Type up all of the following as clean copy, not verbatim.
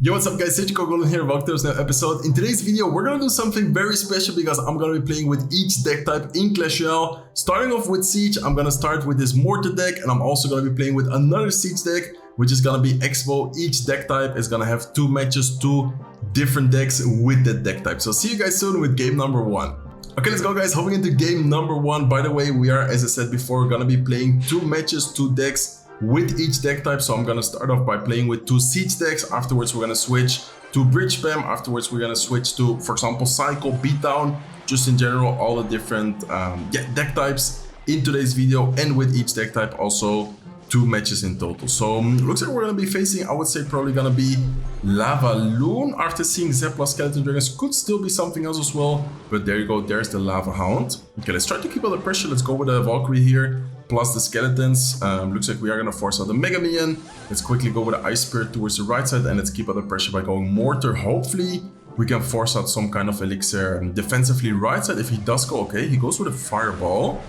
Yo, what's up guys, it's Goblin here, welcome to this new episode. In today's video, we're gonna do something very special because I'm gonna be playing with each deck type in Clash Royale. Starting off with Siege, I'm gonna start with this Mortar deck, and I'm also gonna be playing with another Siege deck, which is gonna be Expo. Each deck type is gonna have 2 matches, 2 different decks with that deck type. So see you guys soon with game number 1. Okay, let's go guys, hopping into game number 1. By the way, we are, as I said before, gonna be playing 2 matches, 2 decks with each deck type. So I'm gonna start off by playing with 2 Siege decks. Afterwards we're gonna switch to Bridge Spam. Afterwards we're gonna switch to, for example, Cycle, Beatdown, just in general, all the different deck types in today's video. And with each deck type also 2 matches in total. So looks like we're gonna be facing, I would say probably gonna be Lava Loon. After seeing Zepla Skeleton Dragons, could still be something else as well, but there you go, there's the Lava Hound. Okay, let's try to keep all the pressure. Let's go with a Valkyrie here plus the skeletons. Looks like we are gonna force out the Mega Minion. Let's quickly go with the Ice Spirit towards the right side, and let's keep out the pressure by going Mortar. Hopefully we can force out some kind of elixir defensively right side. If he does go, okay, he goes with a Fireball.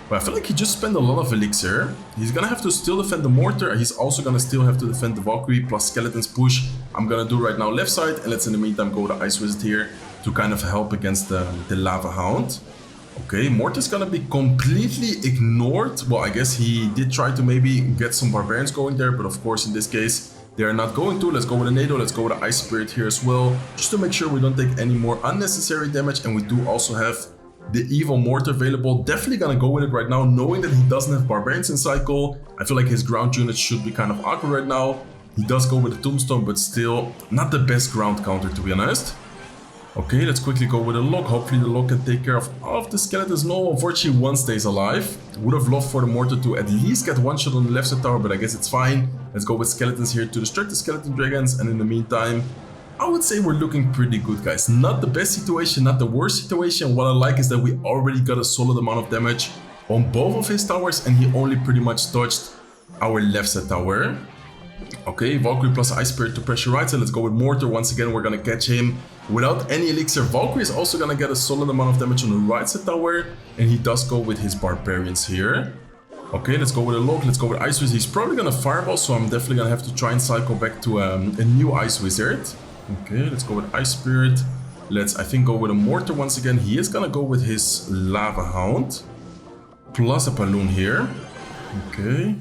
But I feel like he just spent a lot of elixir. He's gonna have to still defend the Mortar. He's also gonna still have to defend the Valkyrie plus Skeletons push. I'm gonna do right now left side, and let's in the meantime go with the Ice Wizard here to kind of help against the Lava Hound. Okay, Mortar's gonna be completely ignored. Well, I guess he did try to maybe get some Barbarians going there, but of course in this case they are not going to. Let's go with a NATO, let's go with the Ice Spirit here as well, just to make sure we don't take any more unnecessary damage. And we do also have the Evil Mortar available. Definitely gonna go with it right now, knowing that he doesn't have Barbarians in cycle. I feel like his ground units should be kind of awkward right now. He does go with the Tombstone, but still not the best ground counter, to be honest. Okay, let's quickly go with a Lock. Hopefully the Lock can take care of all of the skeletons. No, unfortunately one stays alive. Would have loved for the Mortar to at least get one shot on the left side tower, but I guess it's fine. Let's go with Skeletons here to distract the Skeleton Dragons, and in the meantime, I would say we're looking pretty good, guys. Not the best situation, not the worst situation. What I like is that we already got a solid amount of damage on both of his towers, and he only pretty much touched our left side tower. Okay, Valkyrie plus Ice Spirit to pressure right side. Let's go with Mortar. Once again, we're gonna catch him without any elixir. Valkyrie is also gonna get a solid amount of damage on the right side tower, and he does go with his Barbarians here. Okay, let's go with a Lock, let's go with Ice Wizard. He's probably gonna Fireball, so I'm definitely gonna have to try and cycle back to a new Ice Wizard. Okay, let's go with Ice Spirit. Let's, I think, go with a Mortar once again. He is gonna go with his Lava Hound plus a Balloon here. Okay.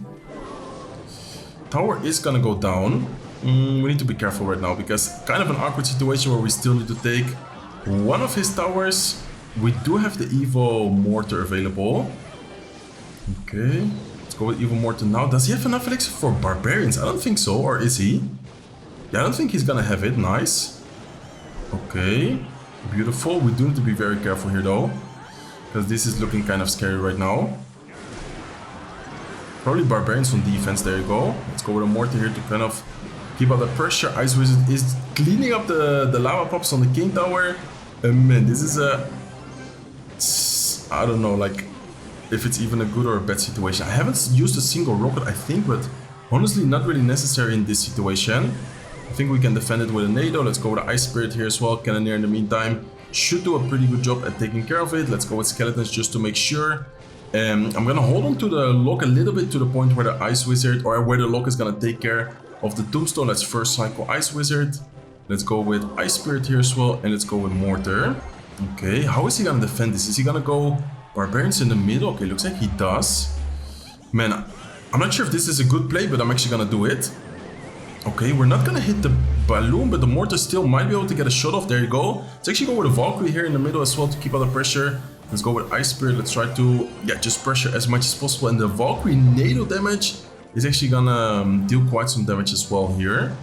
Tower is gonna go down. We need to be careful right now because kind of an awkward situation where we still need to take one of his towers. We do have the Evil Mortar available. Okay, let's go with Evil Mortar now. Does he have enough elixir for Barbarians? I don't think so, or is he? Yeah, I don't think he's gonna have it. Nice. Okay, beautiful. We do need to be very careful here though, because this is looking kind of scary right now. Probably Barbarians on defense, there you go. Let's go with a Mortar here to kind of keep out the pressure. Ice Wizard is cleaning up the lava pops on the King Tower. Man, this is a... I don't know, like, if it's even a good or a bad situation. I haven't used a single rocket, I think, but honestly not really necessary in this situation. I think we can defend it with a NATO. Let's go with the Ice Spirit here as well. Cannoneer in the meantime should do a pretty good job at taking care of it. Let's go with Skeletons just to make sure. I'm gonna hold on to the Lock a little bit to the point where the Ice Wizard, or where the Lock is gonna take care of the Tombstone. Let's first cycle Ice Wizard. Let's go with Ice Spirit here as well, and let's go with Mortar. Okay, how is he gonna defend this? Is he gonna go Barbarians in the middle? Okay, looks like he does. Man, I'm not sure if this is a good play, but I'm actually gonna do it. Okay, we're not gonna hit the Balloon, but the Mortar still might be able to get a shot off. There you go. Let's actually go with a Valkyrie here in the middle as well to keep out the pressure. Let's go with Ice Spirit. Let's try to, just pressure as much as possible. And the Valkyrie NATO damage is actually gonna deal quite some damage as well here.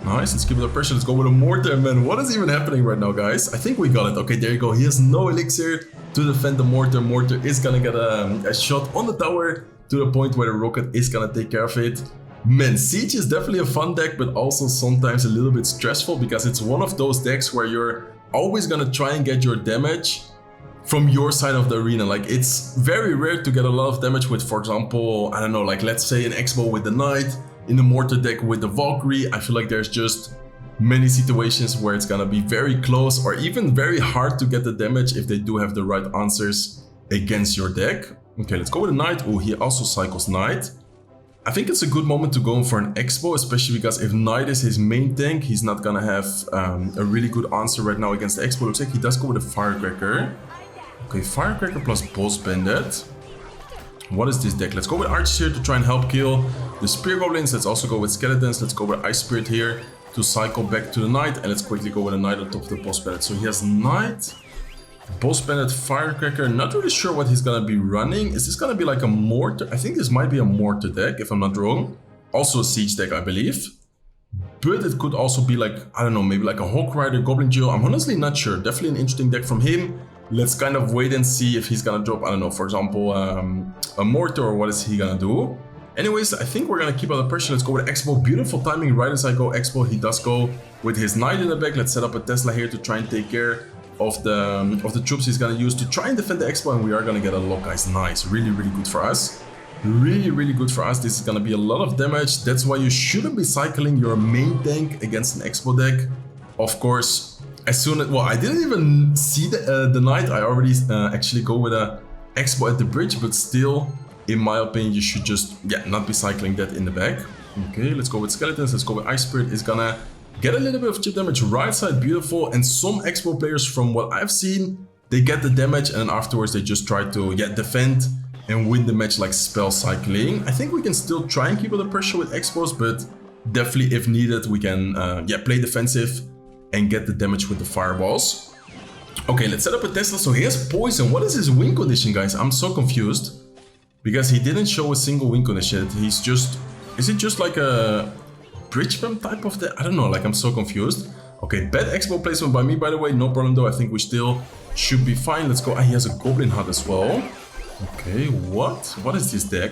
Nice, let's keep it the pressure. Let's go with a Mortar. Man, what is even happening right now, guys? I think we got it. Okay, there you go. He has no elixir to defend the Mortar. Mortar is gonna get a shot on the tower to the point where the rocket is gonna take care of it. Man, Siege is definitely a fun deck, but also sometimes a little bit stressful because it's one of those decks where you're always gonna try and get your damage from your side of the arena. Like, it's very rare to get a lot of damage with, for example, I don't know, like let's say an Expo with the Knight, in the Mortar deck with the Valkyrie. I feel like there's just many situations where it's gonna be very close or even very hard to get the damage if they do have the right answers against your deck. Okay, let's go with the Knight. Oh, he also cycles Knight. I think it's a good moment to go in for an Expo, especially because if Knight is his main tank, he's not gonna have a really good answer right now against the Expo. Looks like he does go with a Firecracker. Okay, Firecracker plus Boss Bandit. What is this deck? Let's go with Archers here to try and help kill the Spear Goblins. Let's also go with Skeletons. Let's go with Ice Spirit here to cycle back to the Knight. And let's quickly go with a Knight on top of the Boss Bandit. So he has Knight, Boss Bandit, Firecracker. Not really sure what he's gonna be running. Is this gonna be like a Mortar? I think this might be a Mortar deck, if I'm not wrong. Also a Siege deck, I believe. But it could also be like, I don't know, maybe like a Hawk Rider, Goblin Duel. I'm honestly not sure. Definitely an interesting deck from him. Let's kind of wait and see if he's gonna drop, I don't know, for example, a Mortar, or what is he gonna do. Anyways, I think we're gonna keep out the pressure. Let's go with Expo. Beautiful timing right as I go Expo. He does go with his Knight in the back. Let's set up a Tesla here to try and take care of the troops he's gonna use to try and defend the Expo, and we are gonna get a lock, guys. Nice, really good for us. Really good for us. This is gonna be a lot of damage. That's why you shouldn't be cycling your main tank against an Expo deck. Of course, as soon as, well, I didn't even see the Knight. I already actually go with a Expo at the bridge, but still, in my opinion, you should just, yeah, not be cycling that in the back. Okay, let's go with Skeletons. Let's go with Ice Spirit. Is gonna get a little bit of chip damage right side. Beautiful. And some Expo players, from what I've seen, they get the damage and then afterwards they just try to, yeah, defend and win the match like spell cycling. I think we can still try and keep up the pressure with Expos, but definitely if needed, we can, yeah, play defensive and get the damage with the fireballs. Okay, let's set up a Tesla. So he has poison. What is his win condition, guys? I'm so confused because he didn't show a single win condition. He's just, is it just like a bridge pump type of the, I don't know, like I'm so confused. Okay, bad Expo placement by me, by the way, no problem though. I think we still should be fine. Let's go. Ah, he has a Goblin Hut as well. Okay, what is this deck?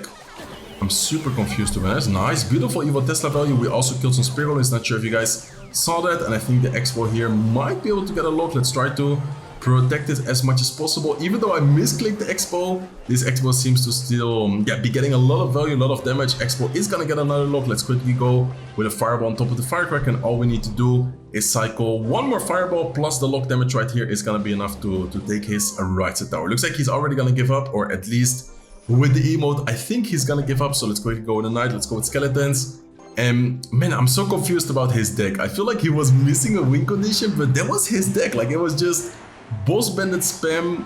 I'm super confused to be honest. Nice, beautiful Evo Tesla value. We also killed some Spear Goblins. Not sure if you guys saw that, and I think the Expo here might be able to get a lock. Let's try to protect it as much as possible. Even though I misclicked the Expo, this Expo seems to still, yeah, be getting a lot of value, a lot of damage. Expo is gonna get another lock. Let's quickly go with a Fireball on top of the Firecracker, and all we need to do is cycle one more Fireball plus the lock damage right here is gonna be enough to take his right side tower. Looks like he's already gonna give up, or at least with the emote, I think he's gonna give up. So let's quickly go with a Knight. Let's go with Skeletons. And man, I'm so confused about his deck. I feel like he was missing a win condition, but that was his deck. Like it was just Boss Bandit spam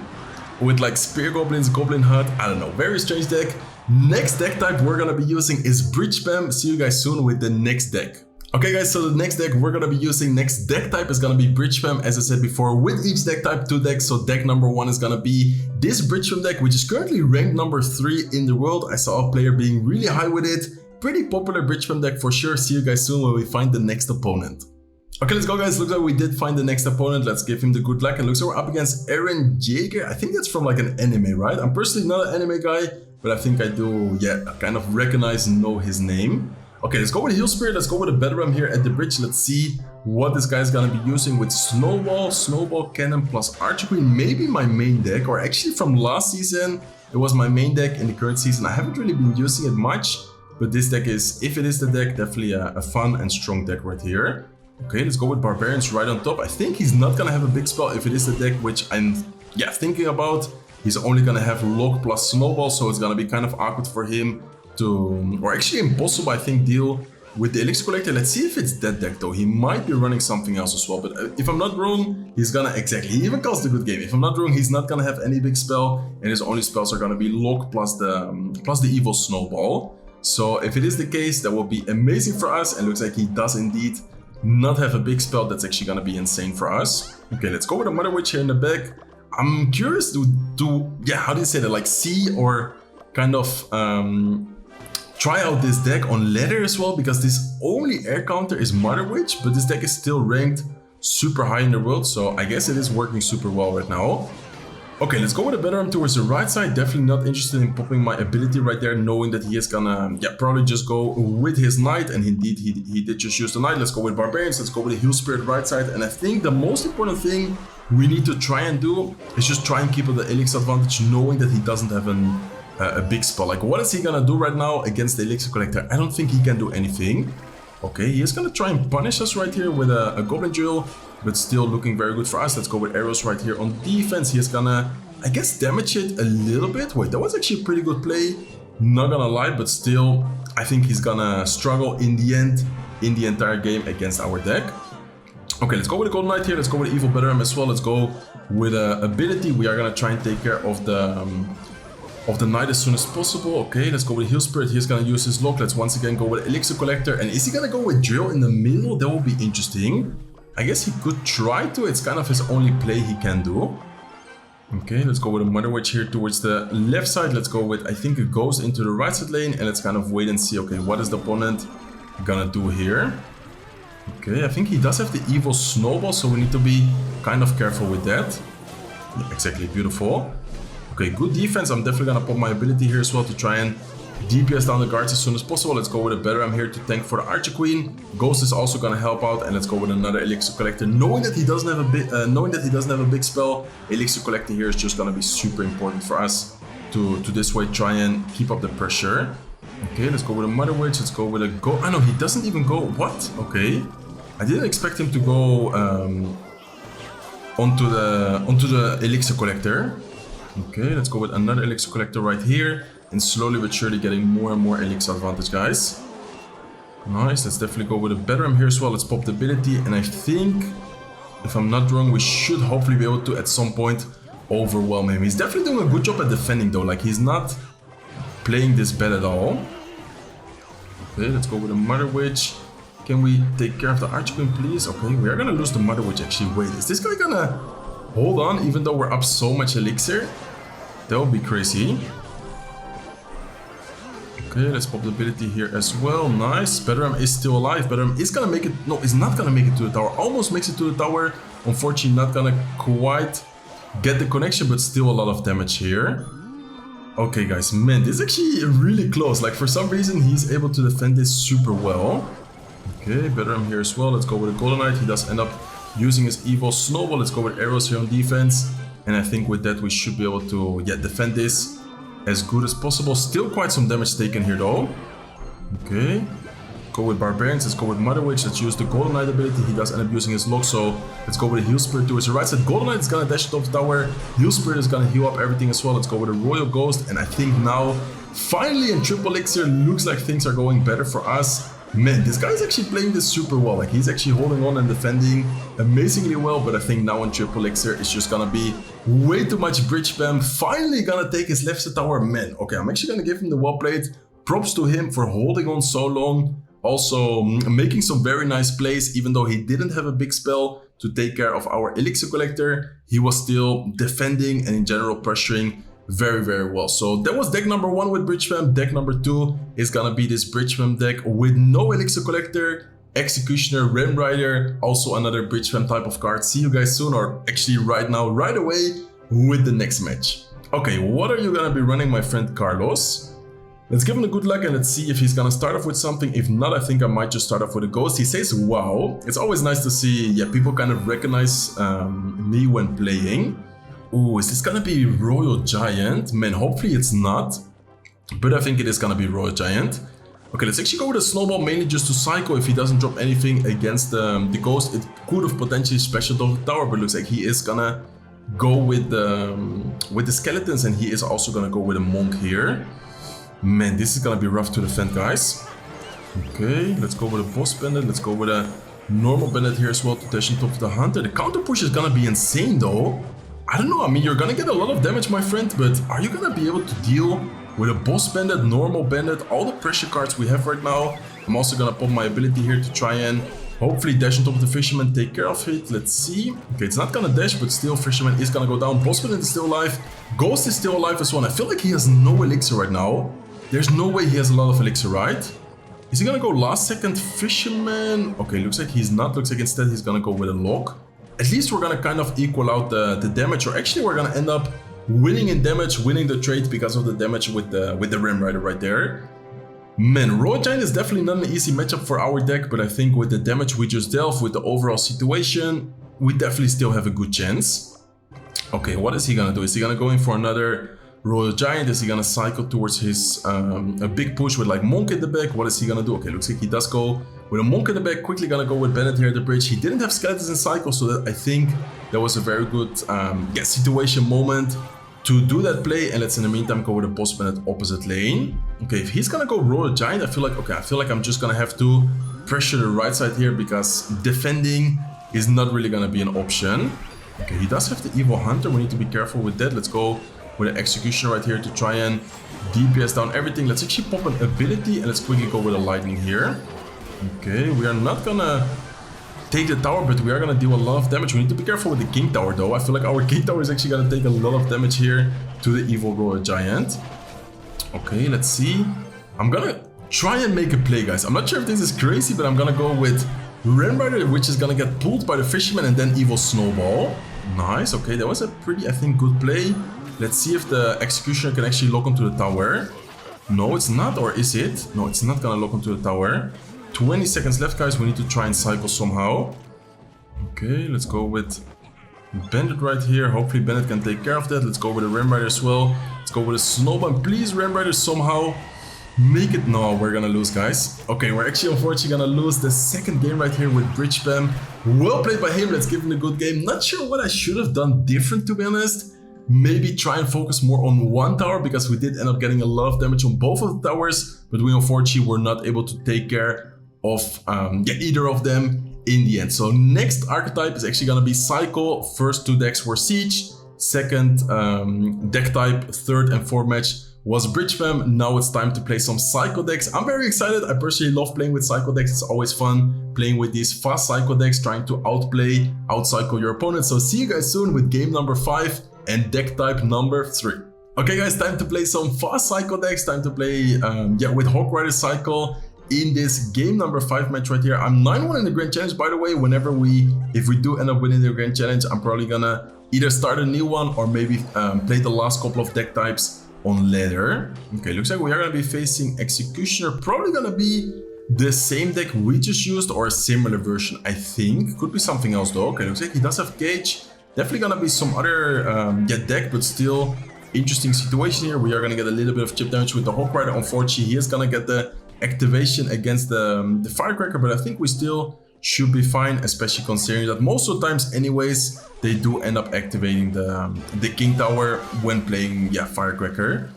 with like Spear Goblins, Goblin Hut. I don't know, very strange deck. Next deck type we're gonna be using is Bridge Spam. See you guys soon with the next deck. Okay guys, so the next deck we're gonna be using, next deck type is gonna be Bridge Spam. As I said before, with each deck type, 2 decks. So deck number 1 is gonna be this Bridge Spam deck, which is currently ranked number 3 in the world. I saw a player being really high with it. Pretty popular Bridge Spam deck for sure. See you guys soon when we find the next opponent. Okay, let's go guys. Looks like we did find the next opponent. Let's give him the good luck. And looks like we're up against Aaron Jaeger. I think that's from like an anime, right? I'm personally not an anime guy, but I think I do, yeah, kind of recognize and know his name. Okay, let's go with Heal Spirit. Let's go with a Bedram here at the bridge. Let's see what this guy's gonna be using with Snowball Cannon plus Archer Queen. Maybe my main deck, or actually from last season, it was my main deck. In the current season, I haven't really been using it much, but this deck is, if it is the deck, definitely a fun and strong deck right here. Okay, let's go with Barbarians right on top. I think he's not gonna have a big spell if it is the deck, which I'm, yeah, thinking about. He's only gonna have Lock plus Snowball, so it's gonna be kind of awkward for him to, or actually impossible, I think, deal with the Elixir Collector. Let's see if it's that deck though. He might be running something else as well, but if I'm not wrong, he's gonna, exactly, he even calls the good game. If I'm not wrong, he's not gonna have any big spell, and his only spells are gonna be Lock plus the evil Snowball. So if it is the case, that will be amazing for us, and looks like he does indeed not have a big spell. That's actually gonna be insane for us. Okay, let's go with a Mother Witch here in the back. I'm curious to yeah, how do you say that, like see or kind of try out this deck on ladder as well, because this only air counter is Mother Witch, but this deck is still ranked super high in the world, so I guess it is working super well right now. Okay, let's go with a better arm towards the right side. Definitely not interested in popping my ability right there, knowing that he is gonna, yeah, probably just go with his Knight, and indeed he did just use the Knight. Let's go with Barbarians, let's go with the Heal Spirit right side, and I think the most important thing we need to try and do is just try and keep up the Elixir advantage, knowing that he doesn't have a big spell. Like, what is he gonna do right now against the Elixir Collector? I don't think he can do anything. Okay, he is gonna try and punish us right here with a Goblin Duel, but still looking very good for us. Let's go with arrows right here on defense. He is gonna, I guess, damage it a little bit. Wait, that was actually a pretty good play, not gonna lie, but still, I think he's gonna struggle in the end, in the entire game against our deck. Okay, let's go with the Golden Knight here. Let's go with Evil Better as well. Let's go with ability. We are gonna try and take care of the Knight as soon as possible. Okay, let's go with Heal Spirit. He's gonna use his lock. Let's once again go with Elixir Collector. And is he gonna go with Drill in the middle? That will be interesting. I guess he could try to. It's kind of his only play he can do. Okay, let's go with a Mother Witch here towards the left side. Let's go with, I think it goes into the right side lane. And let's kind of wait and see, okay, what is the opponent gonna do here? Okay, I think he does have the Evil Snowball, so we need to be kind of careful with that. Exactly, beautiful. Okay, good defense. I'm definitely gonna pop my ability here as well to try and DPS down the guards as soon as possible. Let's go with a Better. I'm here to tank for the Archer Queen. Ghost is also gonna help out, and let's go with another Elixir Collector. Knowing that he doesn't have a big spell, Elixir Collector here is just gonna be super important for us to this way try and keep up the pressure. Okay, let's go with a Mother Witch. Let's go with a go. I know he doesn't even go. What? Okay, I didn't expect him to go onto the Elixir Collector. Okay, let's go with another Elixir Collector right here. And slowly but surely getting more and more Elixir advantage, guys. Nice, let's definitely go with a Better here as well. Let's pop the ability. And I think, if I'm not wrong, we should hopefully be able to, at some point, overwhelm him. He's definitely doing a good job at defending, though. Like, he's not playing this bad at all. Okay, let's go with a Mother Witch. Can we take care of the Archqueen, please? Okay, we are gonna lose the Mother Witch, actually. Wait, is this guy gonna hold on, even though we're up so much Elixir? That would be crazy. Okay, let's pop the ability here as well. Nice. Better is still alive. Better is gonna make it. No, it's not gonna make it to the tower. Almost makes it to the tower. Unfortunately, not gonna quite get the connection, but still a lot of damage here. Okay, guys, man, this is actually really close. Like, for some reason, he's able to defend this super well. Okay, Better here as well. Let's go with a Golden Knight. He does end up using his Evil Snowball. Let's go with arrows here on defense. And I think with that, we should be able to, yeah, defend this as good as possible. Still quite some damage taken here though. Okay. Go with Barbarians. Let's go with Mother Witch. Let's use the Golden Knight ability. He does end up using his lock, so let's go with a Heal Spirit towards the right side. Golden Knight is gonna dash top tower. Heal Spirit is gonna heal up everything as well. Let's go with a Royal Ghost. And I think now, finally in Triple Elixir, looks like things are going better for us. Man, this guy is actually playing this super well. Like, he's actually holding on and defending amazingly well. But I think now in Triple Elixir, it's just gonna be way too much bridge spam. Finally gonna take his left side tower. Man, okay, I'm actually gonna give him the well played. Props to him for holding on so long. Also making some very nice plays. Even though he didn't have a big spell to take care of our Elixir Collector, he was still defending and in general pressuring very, very well. So that was deck number 1 with Bridge Spam. Deck number 2 is gonna be this Bridge Spam deck with no Elixir Collector, Executioner, Rim Rider, also another Bridge Spam type of card. See you guys soon, or actually right now, right away with the next match. Okay, what are you gonna be running, my friend Carlos? Let's give him the good luck and let's see if he's gonna start off with something. If not, I think I might just start off with a Ghost. He says, wow. It's always nice to see, yeah, people kind of recognize me when playing. Ooh, is this gonna be Royal Giant? Man, hopefully it's not. But I think it is gonna be Royal Giant. Okay, let's actually go with a Snowball, mainly just to cycle. If he doesn't drop anything against the Ghost, it could have potentially specialed off the tower, but looks like he is gonna go with the Skeletons, and he is also gonna go with a Monk here. Man, this is gonna be rough to defend, guys. Okay, let's go with a Boss Bandit. Let's go with a normal Bandit here as well to dash on top of the Hunter. The counter push is gonna be insane though. I don't know, I mean, you're gonna get a lot of damage, my friend, but are you gonna be able to deal with a Boss Bandit, normal Bandit, all the pressure cards we have right now? I'm also gonna pop my ability here to try and hopefully dash on top of the Fisherman, take care of it. Let's see. Okay, it's not gonna dash, but still Fisherman is gonna go down. Boss Bandit is still alive. Ghost is still alive as well. I feel like he has no Elixir right now. There's no way he has a lot of Elixir, right? Is he gonna go last second Fisherman? Okay, looks like he's not. Looks like instead he's gonna go with a Lock. At least we're gonna kind of equal out the damage, or actually we're gonna end up winning in damage, winning the trade because of the damage with the Rim Rider right there. Man, Royal Giant is definitely not an easy matchup for our deck, but I think with the damage we just dealt, with the overall situation, we definitely still have a good chance. Okay, what is he gonna do? Is he gonna go in for another Royal Giant? Is he gonna cycle towards his a big push with like Monk in the back? What is he gonna do? Okay, looks like he does go with a Monk in the back. Quickly gonna go with Bennett here at the bridge. He didn't have Skeletons in cycle, so that I think that was a very good situation moment to do that play, and let's in the meantime go with a postman at opposite lane. Okay, if he's gonna go Royal Giant, I feel like I'm just gonna have to pressure the right side here because defending is not really gonna be an option. Okay, he does have the Evil Hunter. We need to be careful with that. Let's go with an Executioner right here to try and DPS down everything. Let's actually pop an ability and let's quickly go with a Lightning here. Okay, we are not gonna take the tower, but we are gonna deal a lot of damage. We need to be careful with the King Tower though. I feel like our King Tower is actually gonna take a lot of damage here to the Evil Royal Giant. Okay, let's see. I'm gonna try and make a play, guys. I'm not sure if this is crazy, but I'm gonna go with Ren Rider, which is gonna get pulled by the Fisherman, and then Evil Snowball. Nice. Okay, that was a pretty, I think, good play. Let's see if the Executioner can actually lock onto the tower. No, it's not, or is it? No, it's not gonna lock onto the tower. 20 seconds left, guys. We need to try and cycle somehow. Okay, let's go with Bandit right here. Hopefully Bandit can take care of that. Let's go with a Ram Rider as well. Let's go with a Snowball. Please, Ram Rider, somehow make it. No, we're gonna lose, guys. Okay, we're actually unfortunately gonna lose the second game right here with Bridge Spam. Well played by him. Let's give him a good game. Not sure what I should have done different, to be honest. Maybe try and focus more on one tower because we did end up getting a lot of damage on both of the towers, but we unfortunately were not able to take care of either of them in the end. So next archetype is actually gonna be Cycle. First two decks were Siege. Second deck type, third and fourth match was Bridge Spam. Now it's time to play some Cycle decks. I'm very excited. I personally love playing with Cycle decks. It's always fun playing with these fast Cycle decks, trying to outcycle your opponent. So see you guys soon with game number 5 and deck type number 3. Okay guys, time to play some fast Cycle decks. Time to play with Hawk Rider Cycle in this game number 5 match right here. I'm 9-1 in the Grand Challenge, by the way. If we do end up winning the Grand Challenge, I'm probably gonna either start a new one or maybe play the last couple of deck types on ladder. Okay, looks like we are gonna be facing Executioner. Probably gonna be the same deck we just used or a similar version, I think. Could be something else though. Okay, looks like he does have Cage. Definitely gonna be some other deck, but still interesting situation here. We are gonna get a little bit of chip damage with the Hawk Rider. Unfortunately, he is gonna get the activation against the Firecracker, but I think we still should be fine, especially considering that most of the times anyways they do end up activating the King Tower when playing Firecracker.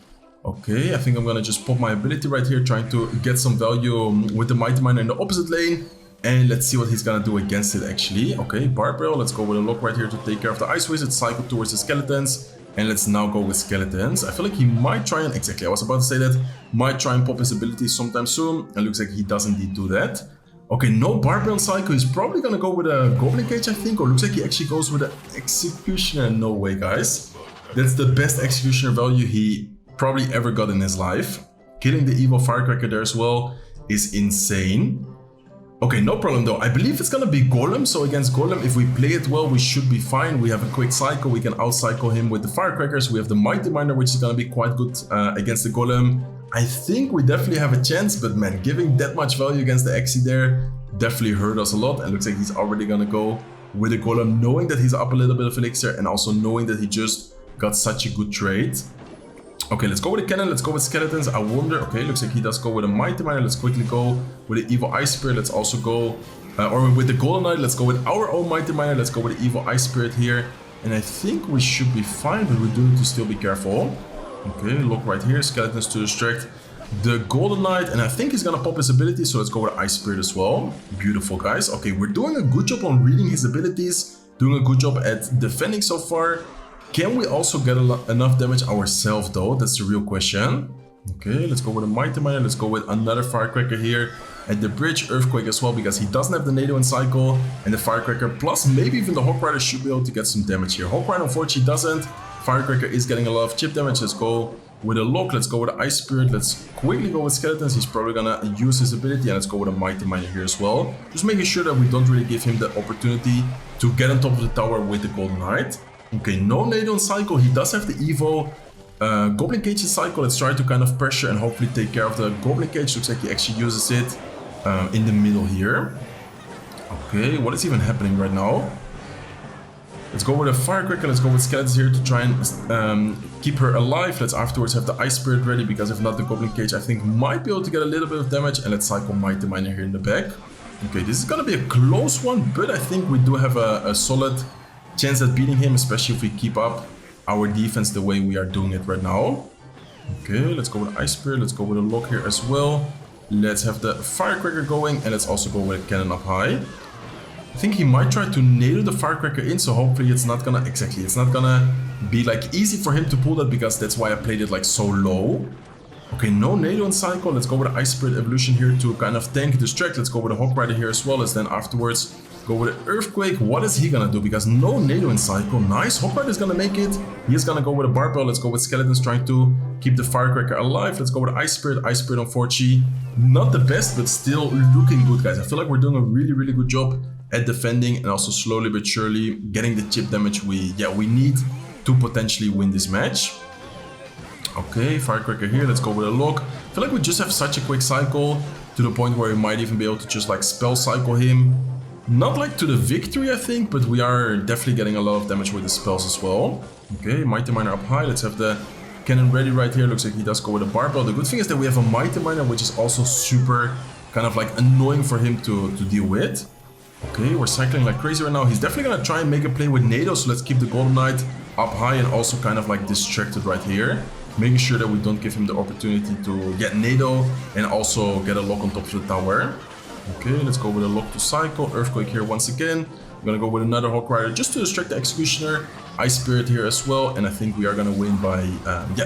Okay, I think I'm gonna just pop my ability right here, trying to get some value with the Mighty Miner in the opposite lane, and let's see what he's gonna do against it actually. Okay, Barbell, let's go with a lock right here to take care of the Ice Wizard, cycle towards the Skeletons. And let's now go with Skeletons. I feel like he might try and, exactly, I was about to say that, might try and pop his abilities sometime soon. And looks like he does indeed do that. Okay, no Barbell Cycle. He's probably gonna go with a Goblin Cage, I think. Or looks like he actually goes with an Executioner. No way, guys. That's the best Executioner value he probably ever got in his life. Killing the evil Firecracker there as well is insane. Okay, no problem though. I believe it's gonna be Golem. So against Golem, if we play it well, we should be fine. We have a quick cycle. We can outcycle him with the Firecrackers. We have the Mighty Miner, which is gonna be quite good against the Golem. I think we definitely have a chance, but man, giving that much value against the Exi there definitely hurt us a lot. And looks like he's already gonna go with the Golem, knowing that he's up a little bit of Elixir and also knowing that he just got such a good trade. Okay, let's go with the Cannon, let's go with Skeletons. I wonder, okay, looks like he does go with a Mighty Miner. Let's quickly go with the Evil Ice Spirit. Let's also go, or with the Golden Knight, let's go with our own Mighty Miner. Let's go with the Evil Ice Spirit here. And I think we should be fine, but we do need to still be careful. Okay, look right here, Skeletons to distract the Golden Knight. And I think he's gonna pop his ability, so let's go with Ice Spirit as well. Beautiful, guys. Okay, we're doing a good job on reading his abilities, doing a good job at defending so far. Can we also get enough damage ourselves though? That's the real question. Okay, let's go with a Mighty Miner. Let's go with another Firecracker here at the bridge. Earthquake as well, because he doesn't have the NATO in cycle. And the Firecracker, plus maybe even the Hawk Rider should be able to get some damage here. Hawk Rider unfortunately doesn't. Firecracker is getting a lot of chip damage. Let's go with a lock. Let's go with the Ice Spirit. Let's quickly go with Skeletons. He's probably gonna use his ability. And let's go with a Mighty Miner here as well. Just making sure that we don't really give him the opportunity to get on top of the tower with the Golden Knight. Okay, no NATO on cycle. He does have the Evo Goblin Cage in cycle. Let's try to kind of pressure and hopefully take care of the Goblin Cage. Looks like he actually uses it in the middle here. Okay, what is even happening right now? Let's go with a Firecracker. Let's go with Skeletons here to try and keep her alive. Let's afterwards have the Ice Spirit ready, because if not, the Goblin Cage I think might be able to get a little bit of damage. And let's cycle Mighty Miner here in the back. Okay, this is gonna be a close one, but I think we do have a solid chance at beating him, especially if we keep up our defense the way we are doing it right now. Okay, let's go with Ice Spirit. Let's go with a lock here as well. Let's have the Firecracker going, and let's also go with a cannon up high. I think he might try to nail the Firecracker in, so hopefully it's not gonna... Exactly, it's not gonna be like easy for him to pull that, because that's why I played it like so low. Okay, no NATO on Cycle. Let's go with the Ice Spirit Evolution here to kind of tank, distract. Let's go with a Hawk Rider here as well, as then afterwards go with an Earthquake. What is he gonna do? Because no NATO in Cycle. Nice, Hawk Rider is gonna make it. He's gonna go with a Barbell. Let's go with Skeletons trying to keep the Firecracker alive. Let's go with Ice Spirit. Ice Spirit unfortunately not the best, but still looking good, guys. I feel like we're doing a really good job at defending, and also slowly but surely getting the chip damage we need to potentially win this match. Okay, Firecracker here. Let's go with a lock. I feel like we just have such a quick cycle to the point where we might even be able to just like spell cycle him. Not like to the victory, I think, but we are definitely getting a lot of damage with the spells as well. Okay, Mighty Miner up high. Let's have the cannon ready right here. Looks like he does go with a Barbell. The good thing is that we have a Mighty Miner, which is also super kind of like annoying for him to deal with. Okay, we're cycling like crazy right now. He's definitely gonna try and make a play with NATO, so let's keep the Golden Knight up high and also kind of like distracted right here. Making sure that we don't give him the opportunity to get NATO and also get a lock on top of the tower. Okay, let's go with a lock to cycle. Earthquake here once again. I'm gonna go with another Hawk Rider just to distract the Executioner. Ice Spirit here as well, and I think we are gonna win by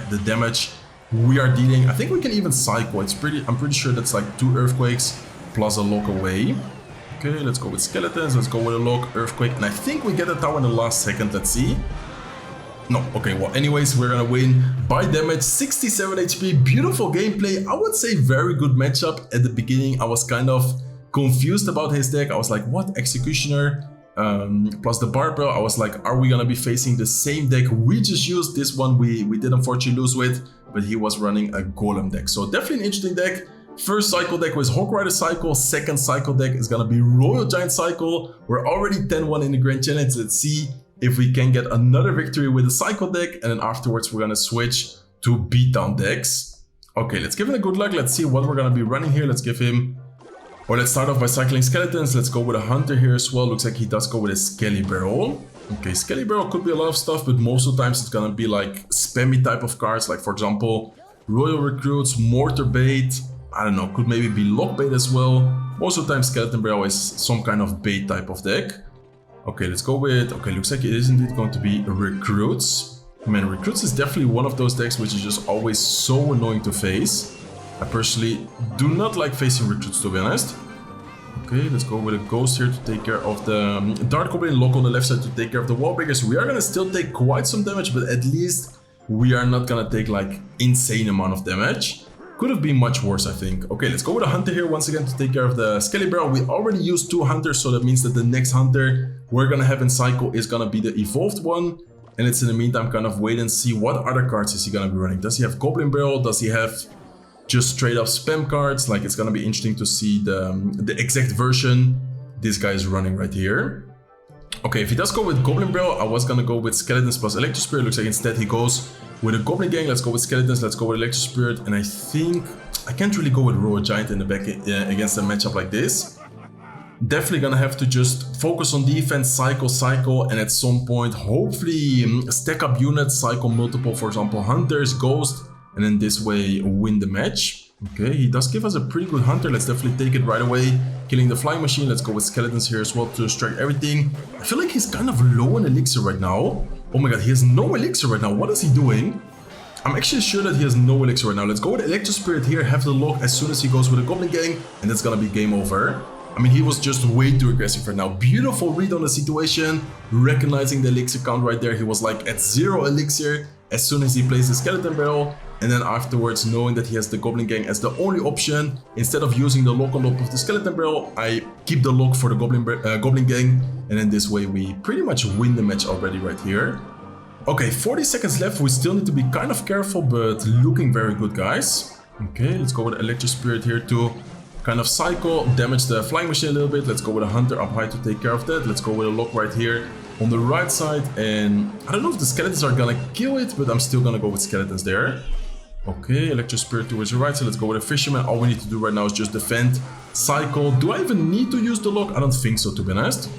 the damage we are dealing. I think we can even cycle. I'm pretty sure that's like 2 Earthquakes plus a lock away. Okay, let's go with Skeletons. Let's go with a lock, Earthquake, and I think we get the tower in the last second. Let's see. No, okay, well, anyways, we're gonna win by damage, 67 HP, beautiful gameplay. I would say very good matchup. At the beginning, I was kind of confused about his deck. I was like, what, Executioner plus the Barbell? I was like, are we gonna be facing the same deck we just used? This one we did unfortunately lose with, but he was running a Golem deck. So definitely an interesting deck. First cycle deck was Hawk Rider cycle, second cycle deck is gonna be Royal Giant cycle. We're already 10-1 in the Grand Challenge. Let's see if we can get another victory with the cycle deck, and then afterwards we're gonna switch to Beatdown decks. Okay, let's give him a good luck. Let's see what we're gonna be running here. Let's give him, or let's start off by cycling Skeletons. Let's go with a Hunter here as well. Looks like he does go with a Skelly Barrel. Okay, Skelly Barrel could be a lot of stuff, but most of the times it's gonna be like spammy type of cards, like for example, Royal Recruits, Mortar Bait, I don't know, could maybe be Lock Bait as well. Most of the time Skeleton Barrel is some kind of bait type of deck. Okay, let's go with... Okay, looks like it is indeed going to be Recruits. Man, Recruits is definitely one of those decks which is just always so annoying to face. I personally do not like facing Recruits, to be honest. Okay, let's go with a Ghost here to take care of the Dart Goblin, Lock on the left side to take care of the Wall Breakers. We are going to still take quite some damage, but at least we are not going to take like insane amount of damage. Could have been much worse, I think. Okay, let's go with a Hunter here once again to take care of the Skelly Barrel. We already used 2 Hunters, so that means that the next Hunter we're gonna have in cycle is gonna be the evolved one. And it's in the meantime kind of wait and see what other cards is he gonna be running. Does he have Goblin Barrel? Does he have just straight up spam cards? Like, it's gonna be interesting to see the exact version this guy is running right here. Okay, if he does go with Goblin Barrel, I was gonna go with Skeletons plus Electro Spirit. Looks like instead he goes with a Goblin Gang. Let's go with Skeletons, let's go with Electro Spirit, and I think I can't really go with Royal Giant in the back against a matchup like this. Definitely gonna have to just focus on defense, cycle, and at some point hopefully stack up units, cycle multiple, for example, Hunters, Ghost, and then this way win the match. Okay, he does give us a pretty good Hunter. Let's definitely take it right away. Killing the Flying Machine. Let's go with Skeletons here as well to distract everything. I feel like he's kind of low in Elixir right now. Oh my god, he has no Elixir right now. What is he doing? I'm actually sure that he has no Elixir right now. Let's go with Electro Spirit here, have the lock as soon as he goes with a Goblin Gang, and that's gonna be game over. I mean, he was just way too aggressive right now. Beautiful read on the situation, recognizing the Elixir count right there. He was like at 0 Elixir as soon as he plays the Skeleton Barrel. And then afterwards, knowing that he has the Goblin Gang as the only option, instead of using the lock on top of the Skeleton Barrel, I keep the lock for the Goblin Gang. And then this way we pretty much win the match already right here. Okay, 40 seconds left. We still need to be kind of careful, but looking very good, guys. Okay, let's go with Electro Spirit here to kind of cycle, damage the Flying Machine a little bit. Let's go with a Hunter up high to take care of that. Let's go with a lock right here on the right side. And I don't know if the Skeletons are gonna kill it, but I'm still gonna go with Skeletons there. Okay, Electro Spirit towards the right side. Let's go with a Fisherman. All we need to do right now is just defend, cycle. Do I even need to use the lock? I don't think so, to be honest.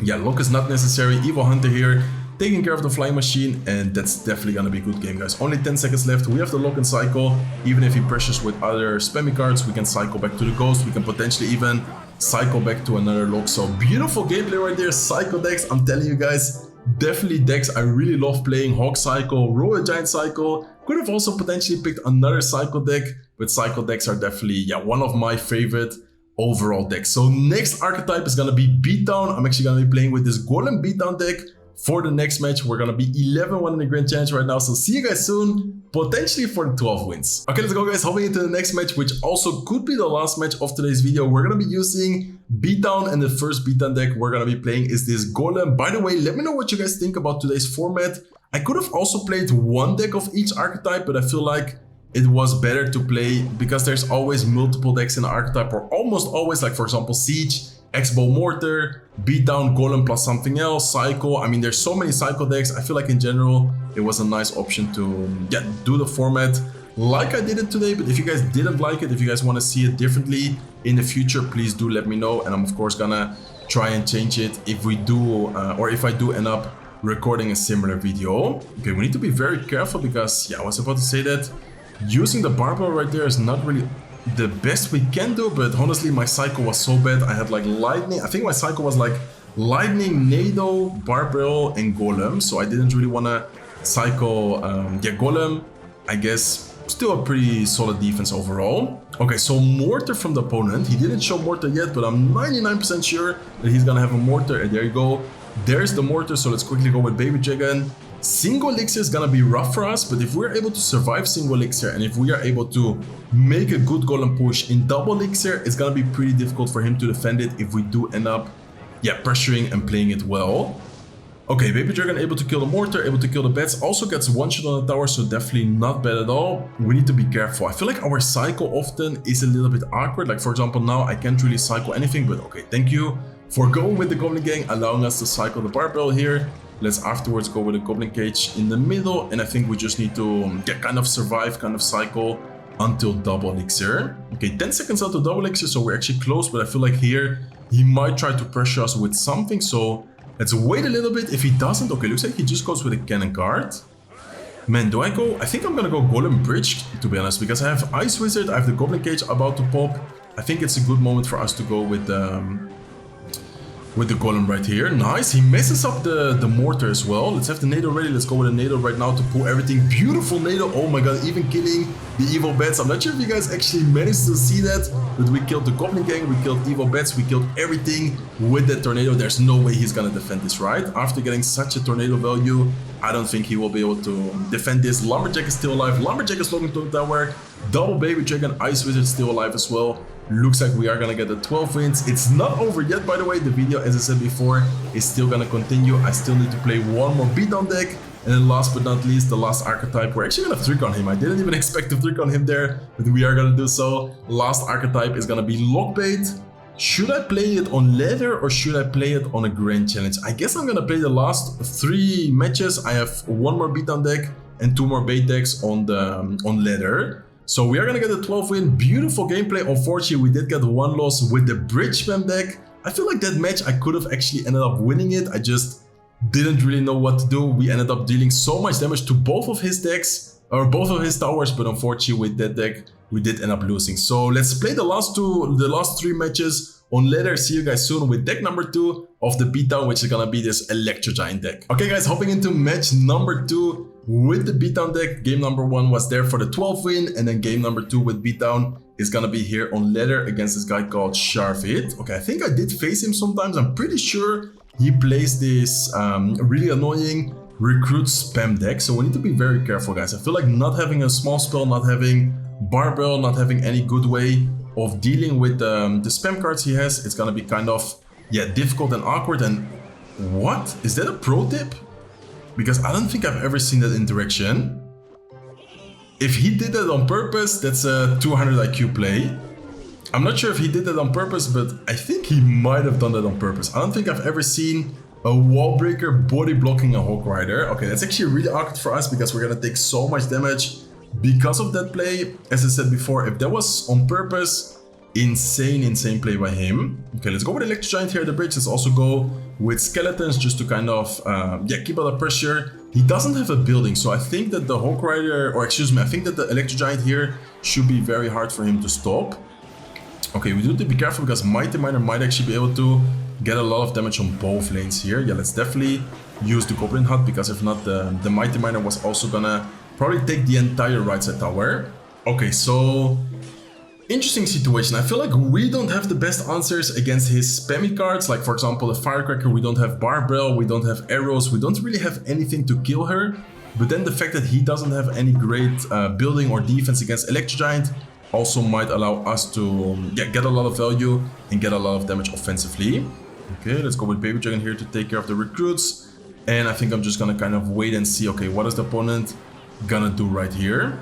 Yeah, lock is not necessary. Evil Hunter here taking care of the flying machine, and that's definitely gonna be a good game, guys. Only 10 seconds left. We have the lock and cycle. Even if he pressures with other spammy cards, we can cycle back to the ghost. We can potentially even cycle back to another lock. So beautiful gameplay right there. Cycle decks, I'm telling you guys, definitely decks I really love playing. Hawk Cycle, Royal Giant Cycle. Could have also potentially picked another cycle deck, but cycle decks are definitely, yeah, one of my favorite overall decks. So next archetype is gonna be Beatdown. I'm actually gonna be playing with this Golem Beatdown deck for the next match. We're gonna be 11-1 in the Grand Challenge right now, so see you guys soon, potentially for the 12 wins. Okay, let's go, guys. Hopping into the next match, which also could be the last match of today's video. We're gonna be using Beatdown, and the first Beatdown deck we're gonna be playing is this Golem. By the way, let me know what you guys think about today's format. I could have also played one deck of each archetype, but I feel like it was better to play because there's always multiple decks in the archetype, or almost always, like for example Siege, X-Bow Mortar, Beatdown, Golem plus something else, Cycle. I mean, there's so many Cycle decks. I feel like in general it was a nice option to do the format like I did it today. But if you guys didn't like it, if you guys want to see it differently in the future, please do let me know, and I'm of course gonna try and change it if we do or if I do end up recording a similar video. Okay, we need to be very careful because, yeah, I was about to say that using the barbell right there is not really the best we can do, but honestly my cycle was so bad. I had like lightning, I think my cycle was like lightning, Nado, barbell and Golem, so I didn't really want to cycle Golem. I guess still a pretty solid defense overall. Okay, so Mortar from the opponent. He didn't show Mortar yet, but I'm 99% sure that he's gonna have a Mortar, and there you go. There's the Mortar, so let's quickly go with Baby Dragon. Single Elixir is gonna be rough for us, but if we're able to survive Single Elixir, and if we are able to make a good Golem push in Double Elixir, it's gonna be pretty difficult for him to defend it if we do end up, pressuring and playing it well. Okay, Baby Dragon able to kill the Mortar, able to kill the bats, also gets one shot on the tower, so definitely not bad at all. We need to be careful. I feel like our cycle often is a little bit awkward. Like for example, now I can't really cycle anything, but okay, thank you for going with the Goblin Gang, allowing us to cycle the barbell here. Let's afterwards go with a Goblin Cage in the middle, and I think we just need to kind of survive, kind of cycle until Double Elixir. Okay, 10 seconds out to Double Elixir, so we're actually close, but I feel like here he might try to pressure us with something, so let's wait a little bit. If he doesn't, okay, looks like he just goes with a cannon card. Man, do I go? I think I'm gonna go Golem Bridge, to be honest, because I have Ice Wizard, I have the Goblin Cage about to pop. I think it's a good moment for us to go with the Golem right here. Nice. He messes up the Mortar as well. Let's have the Nado ready. Let's go with a Nado right now to pull everything. Beautiful Nado. Oh my god, even killing the evil bats. I'm not sure if you guys actually managed to see that, but we killed the Goblin Gang, we killed evil bats, we killed everything with that tornado. There's no way he's gonna defend this, right? After getting such a tornado value, I don't think he will be able to defend this. Lumberjack is still alive. Lumberjack is looking to the tower. Double Baby Dragon, Ice Wizard still alive as well. Looks like we are gonna get the 12 wins. It's not over yet, by the way. The video, as I said before, is still gonna continue. I still need to play one more Beatdown deck. And then last but not least, the last archetype. We're actually gonna trick on him. I didn't even expect to trick on him there, but we are gonna do so. Last archetype is gonna be Lockbait. Should I play it on Leather or should I play it on a Grand Challenge? I guess I'm gonna play the last 3 matches. I have one more Beatdown deck and 2 more bait decks on Leather. So we are gonna get a 12 win, beautiful gameplay. Unfortunately, we did get 1 loss with the Bridge Spam deck. I feel like that match I could have actually ended up winning it. I just didn't really know what to do. We ended up dealing so much damage to both of his decks, or both of his towers, but unfortunately with that deck, we did end up losing. So let's play the last 3 matches on Leather. See you guys soon with deck number 2 of the Beatdown, which is gonna be this Electro Giant deck. Okay guys, hopping into match number 2 with the Beatdown deck. Game number 1 was there for the 12 win, and then game number 2 with Beatdown is gonna be here on Leather against this guy called Sharvid. Okay, I think I did face him sometimes. I'm pretty sure he plays this really annoying recruit spam deck, so we need to be very careful, guys. I feel like not having a small spell, not having barbell, not having any good way of dealing with the spam cards he has, it's gonna be kind of difficult and awkward. And what is that, a pro tip? Because I don't think I've ever seen that interaction. If he did that on purpose, that's a 200 IQ play. I'm not sure if he did that on purpose, but I think he might have done that on purpose. I don't think I've ever seen a wall breaker body blocking a Hawk Rider. Okay, that's actually really awkward for us because we're gonna take so much damage because of that play. As I said before, if that was on purpose, insane play by him. Okay, let's go with Electro Giant here at the bridge. Let's also go with Skeletons just to kind of, keep out the pressure. He doesn't have a building, so I think that the Hawk Rider, or excuse me, I think that the Electro Giant here should be very hard for him to stop. Okay, we do need to be careful because Mighty Miner might actually be able to get a lot of damage on both lanes here. Yeah, let's definitely use the Goblin Hut, because if not, the Mighty Miner was also gonna probably take the entire right side tower. Okay, so interesting situation. I feel like we don't have the best answers against his spammy cards. Like, for example, the Firecracker, we don't have Barbell, we don't have arrows, we don't really have anything to kill her. But then the fact that he doesn't have any great building or defense against Electro Giant also might allow us to get a lot of value and get a lot of damage offensively. Okay, let's go with Baby Dragon here to take care of the recruits. And I think I'm just gonna kind of wait and see, okay, what is the opponent gonna do right here?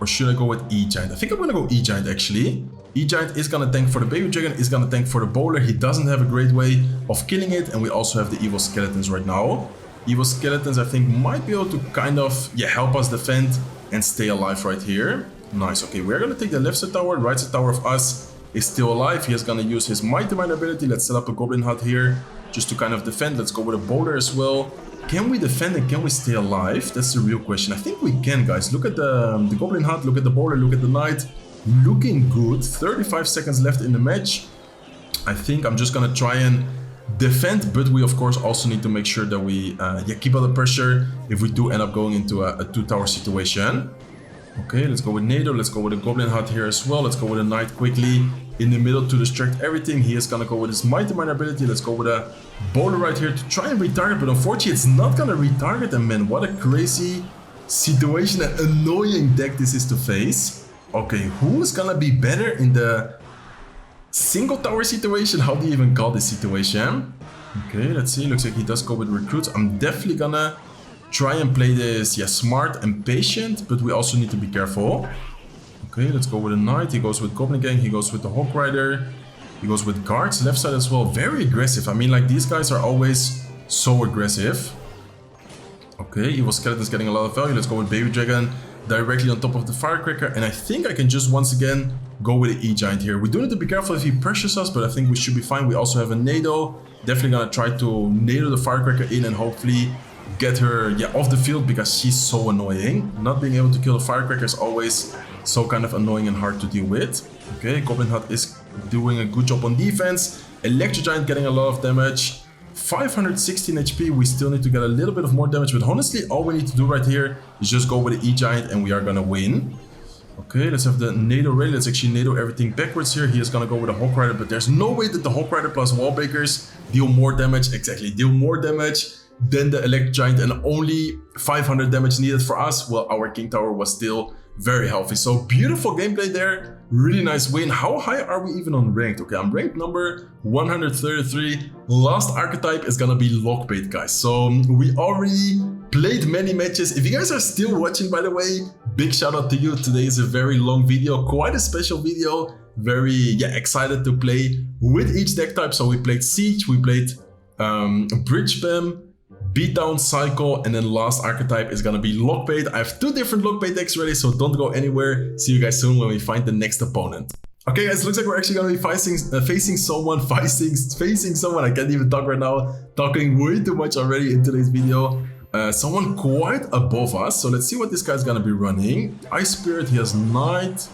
Or should I go with E-Giant? I think I'm gonna go E-Giant actually. E-Giant is gonna tank for the Baby Dragon, is gonna tank for the Bowler. He doesn't have a great way of killing it, and we also have the Evil Skeletons right now. Evil Skeletons, I think, might be able to kind of, help us defend and stay alive right here. Nice, okay, we're gonna take the left side tower. Right side tower of us is still alive. He is gonna use his Mighty Miner ability. Let's set up a Goblin Hut here just to kind of defend. Let's go with a Bowler as well. Can we defend and can we stay alive? That's the real question. I think we can, guys. Look at the Goblin Hut, look at the Bowler, look at the Knight. Looking good. 35 seconds left in the match. I think I'm just gonna try and defend, but we of course also need to make sure that we keep out the pressure if we do end up going into a 2-tower situation. Okay, let's go with Nado. Let's go with a Goblin Hut here as well. Let's go with a Knight quickly in the middle to distract everything. He is gonna go with his Mighty Miner ability. Let's go with a Bowler right here to try and retarget, but unfortunately it's not gonna retarget them, man. What a crazy situation and annoying deck this is to face. Okay, who is gonna be better in the single tower situation? How do you even call this situation? Okay, let's see. Looks like he does go with recruits. I'm definitely gonna try and play this, smart and patient, but we also need to be careful. Okay, let's go with a Knight. He goes with Goblin Gang. He goes with the Hawk Rider. He goes with guards left side as well. Very aggressive. I mean, like, these guys are always so aggressive. Okay, Evil Skeleton's getting a lot of value. Let's go with Baby Dragon directly on top of the Firecracker. And I think I can just once again go with the E-Giant here. We do need to be careful if he pressures us, but I think we should be fine. We also have a Nado. Definitely gonna try to Nado the Firecracker in and hopefully get her off the field, because she's so annoying. Not being able to kill the Firecracker is always so kind of annoying and hard to deal with. Okay, Goblin Hut is doing a good job on defense. Electro Giant getting a lot of damage. 516 HP. We still need to get a little bit of more damage, but honestly all we need to do right here is just go with the E-Giant and we are gonna win. Okay, let's have the Nado ready. Let's actually Nado everything backwards here. He is gonna go with a Hawk Rider, but there's no way that the Hawk Rider plus Wall Breakers deal more damage. Exactly, deal more damage than the Electro Giant, and only 500 damage needed for us. Well, our King Tower was still very healthy. So beautiful gameplay there. Really nice win. How high are we even on ranked? Okay, I'm ranked number 133. Last archetype is gonna be Lockbait, guys. So we already played many matches. If you guys are still watching, by the way, big shout out to you. Today is a very long video, quite a special video. Very excited to play with each deck type. So we played Siege, we played Bridge Spam, Beatdown, Cycle, and then last archetype is gonna be Lockbait. I have 2 different Lockbait decks ready, so don't go anywhere. See you guys soon when we find the next opponent. Okay guys, looks like we're actually gonna be facing someone, I can't even talk right now, talking way too much already in today's video. Someone quite above us, so let's see what this guy's gonna be running. Ice Spirit, he has Knight.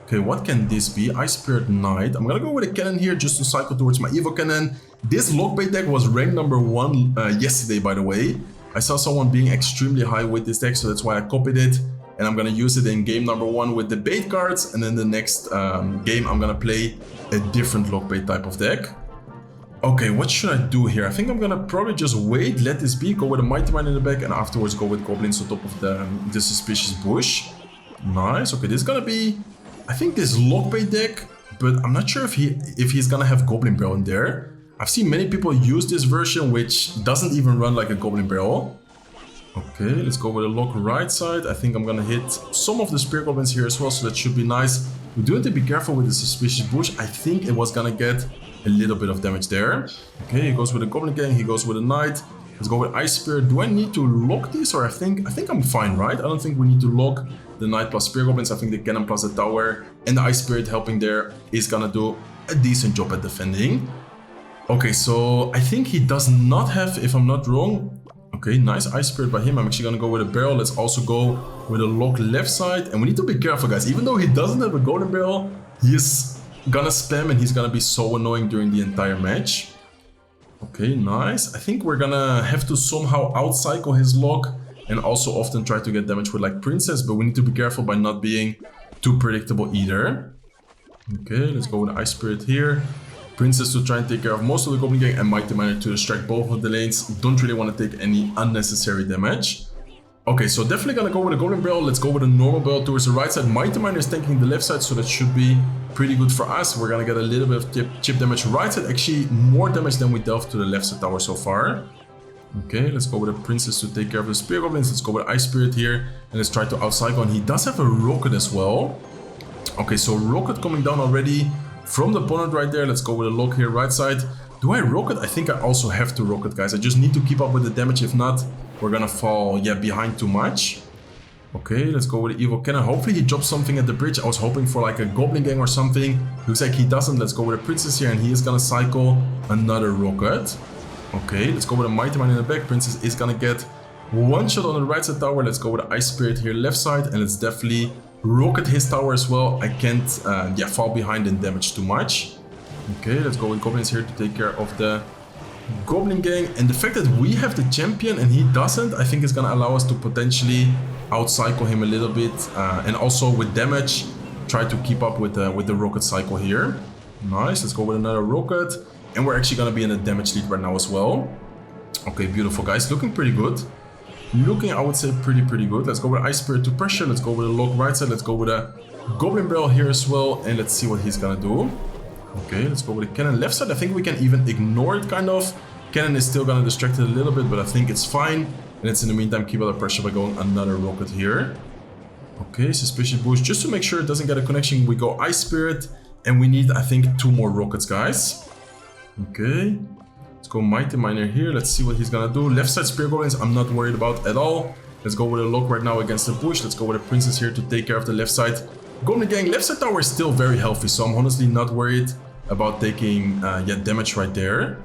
Okay, what can this be? Ice Spirit Knight. I'm gonna go with a cannon here just to cycle towards my Evo Cannon. This Lockbait deck was ranked number 1 yesterday, by the way. I saw someone being extremely high with this deck, so that's why I copied it. And I'm gonna use it in game number 1 with the bait cards. And then the next game, I'm gonna play a different Lockbait type of deck. Okay, what should I do here? I think I'm gonna probably just wait, let this be, go with a Mighty Mine in the back, and afterwards go with Goblins on top of the Suspicious Bush. Nice. Okay, this is gonna be, I think, this Lockbait deck, but I'm not sure if he's gonna have Goblin Barrel in there. I've seen many people use this version, which doesn't even run like a Goblin Barrel. Okay, let's go with a lock right side. I think I'm gonna hit some of the Spear Goblins here as well, so that should be nice. We do have to be careful with the Suspicious Bush. I think it was gonna get a little bit of damage there. Okay, he goes with a Goblin Gang, he goes with a Knight. Let's go with Ice Spirit. Do I need to lock these, or I think I'm fine, right? I don't think we need to lock the Knight plus Spear Goblins. I think the Cannon plus the Tower and the Ice Spirit helping there is gonna do a decent job at defending. Okay, so I think he does not have, if I'm not wrong. Okay, nice Ice Spirit by him. I'm actually gonna go with a barrel. Let's also go with a lock left side. And we need to be careful, guys. Even though he doesn't have a golden barrel, he is gonna spam and he's gonna be so annoying during the entire match. Okay, nice. I think we're gonna have to somehow out-cycle his lock and also often try to get damage with like Princess, but we need to be careful by not being too predictable either. Okay, let's go with Ice Spirit here. Princess to try and take care of most of the Goblin Gang and Mighty Miner to distract both of the lanes. Don't really want to take any unnecessary damage. Okay, so definitely gonna go with a Goblin Barrel. Let's go with a normal barrel towards the right side. Mighty Miner is tanking the left side, so that should be pretty good for us. We're gonna get a little bit of chip damage right side. Actually, more damage than we dealt to the left side tower so far. Okay, let's go with a Princess to take care of the Spear Goblins. Let's go with Ice Spirit here. And let's try to out-cycle. And he does have a Rocket as well. Okay, so Rocket coming down already from the opponent right there. Let's go with a lock here right side. Do I Rocket? I think I also have to Rocket, guys. I just need to keep up with the damage. If not, we're gonna fall, behind too much. Okay, let's go with the Evil Cannon. Hopefully he drops something at the bridge. I was hoping for like a Goblin Gang or something. Looks like he doesn't. Let's go with a Princess here, and he is gonna cycle another Rocket. Okay, let's go with a Mighty Miner in the back. Princess is gonna get one shot on the right side tower. Let's go with the Ice Spirit here left side, and let's definitely Rocket his tower as well. I can't fall behind and damage too much. Okay, let's go with Goblins here to take care of the Goblin Gang. And the fact that we have the champion and he doesn't, I think is gonna allow us to potentially out-cycle him a little bit. And also with damage, try to keep up with the Rocket cycle here. Nice, let's go with another Rocket. And we're actually gonna be in a damage lead right now as well. Okay, beautiful, guys. Looking pretty good. Looking, I would say, pretty good. Let's go with Ice Spirit to pressure. Let's go with a lock right side. Let's go with a Goblin Barrel here as well. And let's see what he's gonna do. Okay, let's go with a Cannon left side. I think we can even ignore it, kind of. Cannon is still gonna distract it a little bit, but I think it's fine. And let's in the meantime keep out the pressure by going another Rocket here. Okay, Suspicious Boost. Just to make sure it doesn't get a connection, we go Ice Spirit. And we need, I think, 2 more Rockets, guys. Okay. Let's go Mighty Miner here. Let's see what he's gonna do. Left side Spear Goblins, I'm not worried about at all. Let's go with a lock right now against the bush. Let's go with a Princess here to take care of the left side Goblin Gang. Left side tower is still very healthy, so I'm honestly not worried about taking damage right there.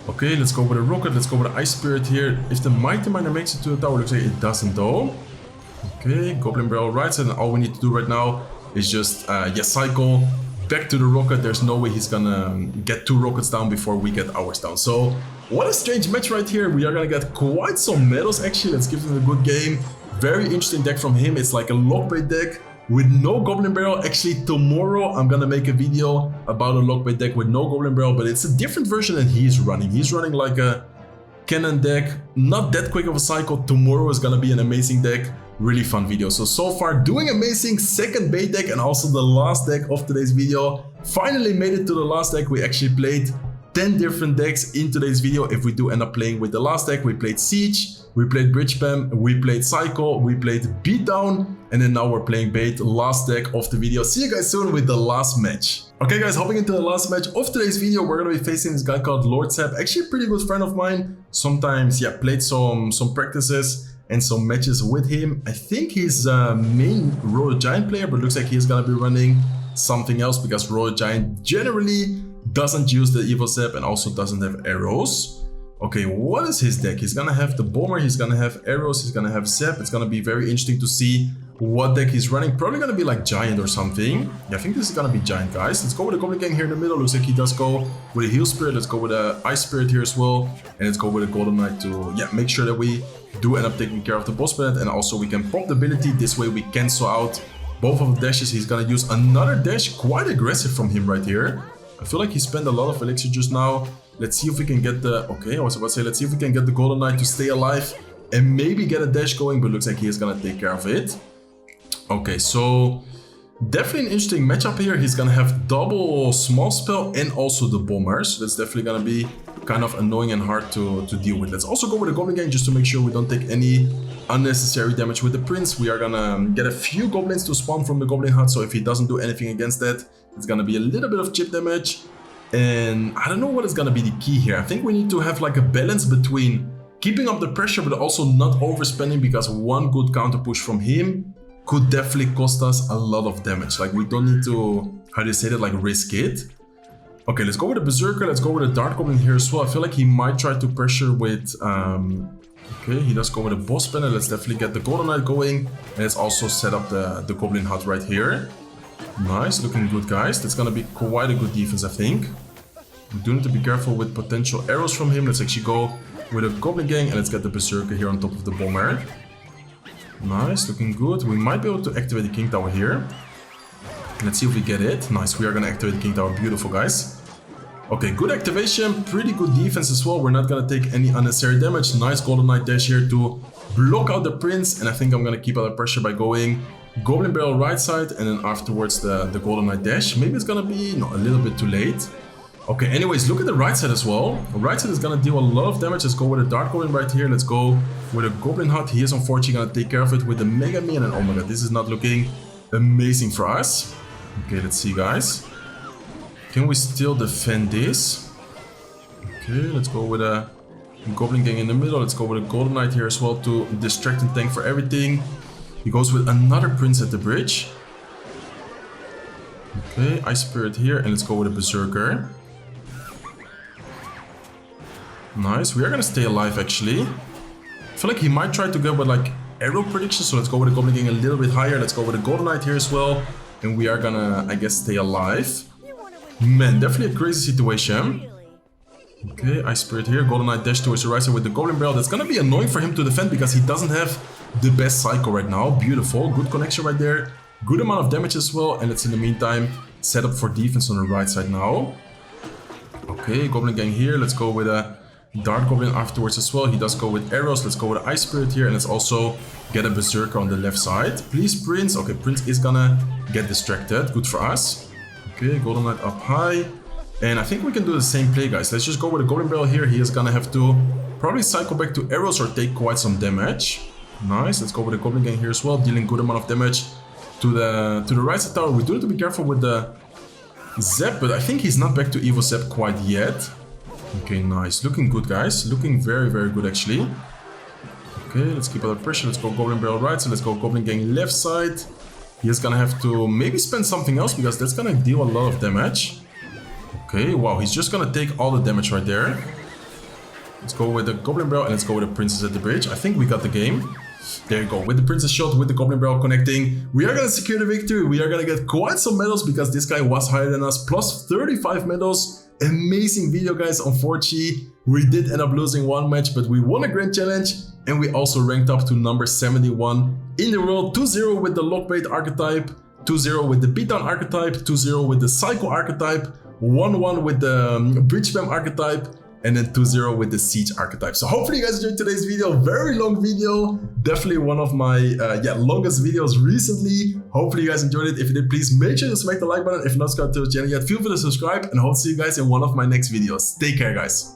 Okay, let's go with a Rocket. Let's go with an Ice Spirit here. If the Mighty Miner makes it to the tower, looks like it doesn't though. Okay, Goblin Barrel right side, and all we need to do right now is just cycle back to the Rocket. There's no way he's gonna get 2 Rockets down before we get ours down. So what a strange match right here. We are gonna get quite some medals actually. Let's give him a good game. Very interesting deck from him. It's like a lockbait deck with no Goblin Barrel. Actually, tomorrow I'm gonna make a video about a lockbait deck with no Goblin Barrel, but it's a different version than he's running. He's running like a Cannon deck, not that quick of a cycle. Tomorrow is gonna be an amazing deck. Really fun video. So far doing amazing. Second bait deck and also the last deck of today's video. Finally made it to the last deck. We actually played 10 different decks in today's video. If we do end up playing with the last deck, we played Siege, we played Bridge Spam, we played Cycle, we played Beatdown, and then now we're playing bait, last deck of the video. See you guys soon with the last match. Okay guys, hopping into the last match of today's video, we're gonna be facing this guy called Lord Sap. Actually a pretty good friend of mine. Sometimes, played some practices and some matches with him. I think he's main Royal Giant player, but looks like he's gonna be running something else because Royal Giant generally doesn't use the Evil Zap and also doesn't have arrows. Okay, what is his deck? He's gonna have the Bomber, he's gonna have arrows, he's gonna have Zap. It's gonna be very interesting to see what deck he's running. Probably gonna be like Giant or something. Yeah, I think this is gonna be Giant, guys. Let's go with the Goblin Gang here in the middle. Looks like he does go with a Heal Spirit. Let's go with a Ice Spirit here as well. And let's go with a Golden Knight to make sure that we do end up taking care of the boss planet. And also we can pop the ability. This way we cancel out both of the dashes. He's gonna use another dash. Quite aggressive from him right here. I feel like he spent a lot of elixir just now. Let's see if we can get the... Okay, I was about to say, let's see if we can get the Golden Knight to stay alive and maybe get a dash going, but looks like he is gonna take care of it. Okay, so definitely an interesting matchup here. He's gonna have double small spell and also the bombers. That's definitely gonna be kind of annoying and hard to deal with. Let's also go with the Goblin Gang just to make sure we don't take any unnecessary damage with the Prince. We are gonna get a few goblins to spawn from the Goblin Hut, so if he doesn't do anything against that, it's gonna be a little bit of chip damage. And I don't know what is gonna be the key here. I think we need to have like a balance between keeping up the pressure, but also not overspending, because one good counter push from him could definitely cost us a lot of damage. Like, we don't need to, how do you say that, like risk it. Okay, let's go with the Berserker. Let's go with the Dart Goblin here as well. I feel like he might try to pressure with... okay, he does go with a Boss Banner. Let's definitely get the Golden Knight going. And let's also set up the Goblin Hut right here. Nice, looking good, guys. That's gonna be quite a good defense, I think. We do need to be careful with potential arrows from him. Let's actually go with a Goblin Gang, and let's get the Berserker here on top of the Bomber. Nice, looking good. We might be able to activate the King Tower here. Let's see if we get it. Nice, we are gonna activate the King Tower. Beautiful, guys. Okay, good activation. Pretty good defense as well. We're not gonna take any unnecessary damage. Nice Golden Knight dash here to block out the Prince. And I think I'm gonna keep out the pressure by going Goblin Barrel right side, and then afterwards the Golden Knight dash. Maybe it's gonna be a little bit too late. Okay, anyways, look at the right side as well. The right side is gonna deal a lot of damage. Let's go with a Dark Goblin right here. Let's go with a Goblin Hut. He is unfortunately gonna take care of it with the Mega Me, and then, oh my god, this is not looking amazing for us. Okay, let's see, guys. Can we still defend this? Okay, let's go with a Goblin Gang in the middle. Let's go with a Golden Knight here as well to distract and tank for everything. He goes with another Prince at the bridge. Okay, Ice Spirit here, and let's go with a Berserker. Nice, we are gonna stay alive actually. I feel like he might try to go with like arrow prediction, so let's go with a Goblin Gang a little bit higher. Let's go with a Golden Knight here as well. And we are gonna, I guess, stay alive. Man, definitely a crazy situation. Okay, Ice Spirit here. Golden Knight dash towards the right side with the Goblin Barrel. That's gonna be annoying for him to defend because he doesn't have the best cycle right now. Beautiful, good connection right there. Good amount of damage as well. And let's in the meantime set up for defense on the right side now. Okay, Goblin Gang here. Let's go with a Dart Goblin afterwards as well. He does go with arrows. Let's go with Ice Spirit here, and let's also get a Berserker on the left side. Please, Prince. Okay, Prince is gonna get distracted. Good for us. Okay, Golden Knight up high. And I think we can do the same play, guys. Let's just go with a Goblin Barrel here. He is gonna have to probably cycle back to arrows or take quite some damage. Nice. Let's go with a Goblin Gang here as well, dealing good amount of damage to the right side tower. We do need to be careful with the Zep, but I think he's not back to Evil Zep quite yet. Okay, nice. Looking good, guys. Looking very, very good, actually. Okay, let's keep out the pressure. Let's go Goblin Barrel right side. Let's go Goblin Gang left side. He is gonna have to maybe spend something else because that's gonna deal a lot of damage. Okay, wow. He's just gonna take all the damage right there. Let's go with the Goblin Barrel and let's go with the Princess at the bridge. I think we got the game. There you go. With the Princess shot, with the Goblin Barrel connecting, we are gonna secure the victory. We are gonna get quite some medals because this guy was higher than us. Plus 35 medals. Amazing video, guys. Unfortunately, we did end up losing one match, but we won a grand challenge and we also ranked up to number 71 in the world. 2-0 with the Lockbait archetype, 2-0 with the Beatdown archetype, 2-0 with the Psycho archetype, 1-1 with the Bridge Spam archetype, and then 2-0 with the Siege archetype. So hopefully you guys enjoyed today's video. Very long video. Definitely one of my longest videos recently. Hopefully you guys enjoyed it. If you did, please make sure to smack the like button. If you're not subscribed to the channel yet, feel free to subscribe, and I hope to see you guys in one of my next videos. Take care, guys.